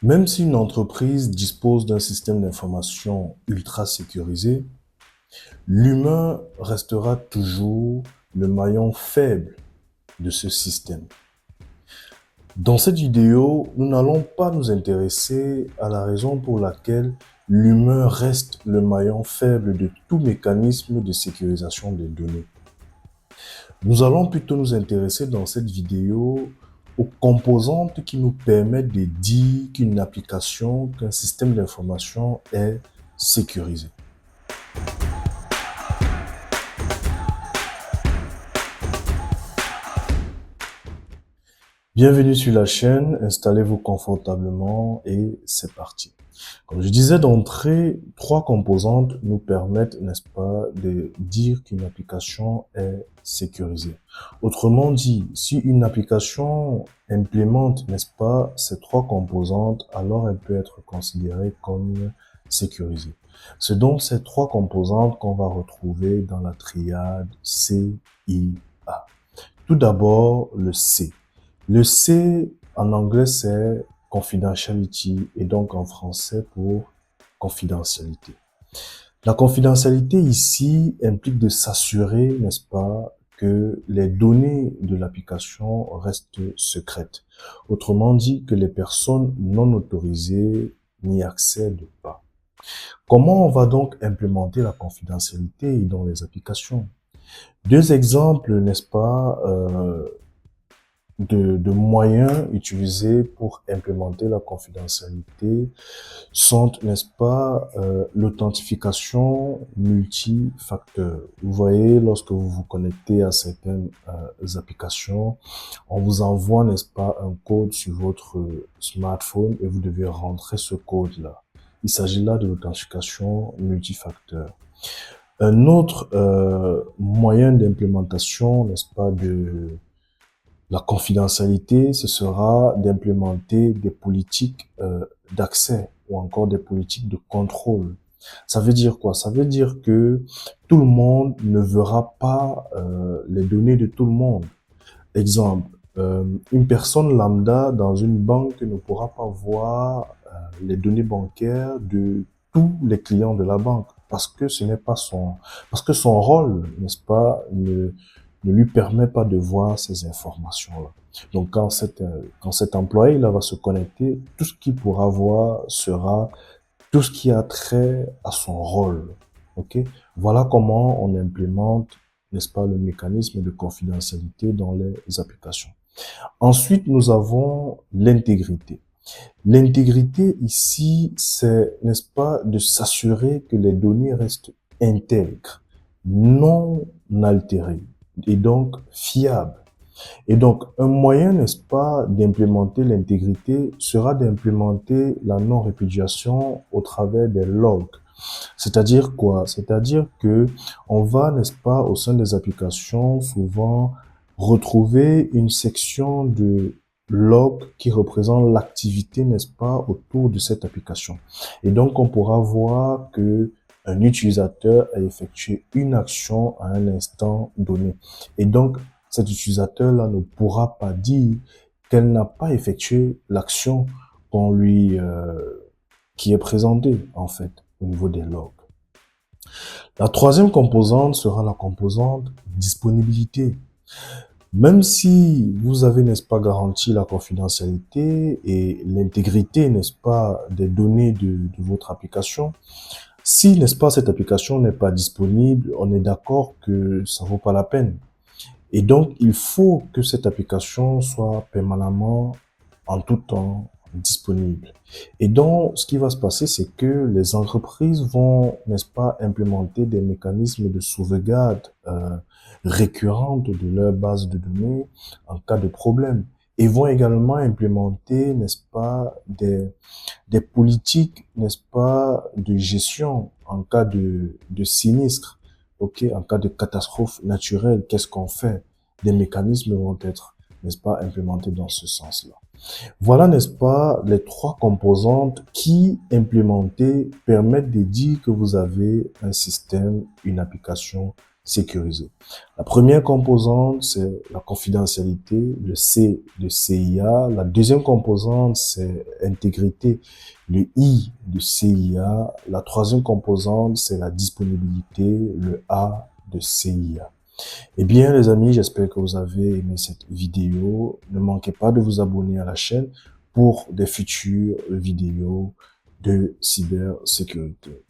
Même si une entreprise dispose d'un système d'information ultra sécurisé, l'humain restera toujours le maillon faible de ce système. Dans cette vidéo, nous n'allons pas nous intéresser à la raison pour laquelle l'humain reste le maillon faible de tout mécanisme de sécurisation des données. Nous allons plutôt nous intéresser dans cette vidéo aux composantes qui nous permettent de dire qu'une application, qu'un système d'information est sécurisé. Bienvenue sur la chaîne, installez-vous confortablement et c'est parti. Comme je disais d'entrée, trois composantes nous permettent, n'est-ce pas, de dire qu'une application est sécurisée. Autrement dit, si une application implémente, n'est-ce pas, ces trois composantes, alors elle peut être considérée comme sécurisée. C'est donc ces trois composantes qu'on va retrouver dans la triade CIA. Tout d'abord, le C. Le C, en anglais, c'est confidentiality et donc en français pour confidentialité. La confidentialité ici implique de s'assurer, n'est-ce pas, que les données de l'application restent secrètes. Autrement dit, que les personnes non autorisées n'y accèdent pas. Comment on va donc implémenter la confidentialité dans les applications? Deux exemples, n'est-ce pas, de moyens utilisés pour implémenter la confidentialité sont, n'est-ce pas, l'authentification multifacteur. Vous voyez, lorsque vous vous connectez à certaines applications, on vous envoie, n'est-ce pas, un code sur votre smartphone et vous devez rentrer ce code-là. Il s'agit là de l'authentification multifacteur. Un autre moyen d'implémentation, n'est-ce pas, de la confidentialité, ce sera d'implémenter des politiques d'accès ou encore des politiques de contrôle. Ça veut dire quoi? Ça veut dire que tout le monde ne verra pas les données de tout le monde. Exemple, une personne lambda dans une banque ne pourra pas voir les données bancaires de tous les clients de la banque parce que ce n'est pas parce que son rôle, n'est-ce pas, ne lui permet pas de voir ces informations-là. Donc quand cet employé là va se connecter, tout ce qu'il pourra voir sera tout ce qui a trait à son rôle. Ok? Voilà comment on implémente, n'est-ce pas, le mécanisme de confidentialité dans les applications. Ensuite, nous avons l'intégrité. L'intégrité ici, c'est, n'est-ce pas, de s'assurer que les données restent intègres, non altérées et donc fiables. Et donc, un moyen, n'est-ce pas, d'implémenter l'intégrité sera d'implémenter la non-répudiation au travers des logs. C'est-à-dire quoi? C'est-à-dire que on va, n'est-ce pas, au sein des applications, souvent retrouver une section de log qui représente l'activité, n'est-ce pas, autour de cette application. Et donc, on pourra voir que un utilisateur a effectué une action à un instant donné. Et donc, cet utilisateur-là ne pourra pas dire qu'elle n'a pas effectué l'action qu'on lui, qui est présentée, en fait, au niveau des logs. La troisième composante sera la composante disponibilité. Même si vous avez, n'est-ce pas, garanti la confidentialité et l'intégrité, n'est-ce pas, des données de votre application, si, n'est-ce pas, cette application n'est pas disponible, on est d'accord que ça vaut pas la peine. Et donc, il faut que cette application soit permanemment, en tout temps, disponible. Et donc, ce qui va se passer, c'est que les entreprises vont, n'est-ce pas, implémenter des mécanismes de sauvegarde récurrentes de leur base de données en cas de problème. Et vont également implémenter, n'est-ce pas, des politiques, n'est-ce pas, de gestion en cas de sinistre. Ok, en cas de catastrophe naturelle, qu'est-ce qu'on fait? Des mécanismes vont être, n'est-ce pas, implémentés dans ce sens-là. Voilà, n'est-ce pas, les trois composantes qui, implémentées, permettent de dire que vous avez un système, une application sécurisé. La première composante, c'est la confidentialité, le C de CIA. La deuxième composante, c'est intégrité, le I de CIA. La troisième composante, c'est la disponibilité, le A de CIA. Eh bien, les amis, j'espère que vous avez aimé cette vidéo. Ne manquez pas de vous abonner à la chaîne pour des futures vidéos de cybersécurité.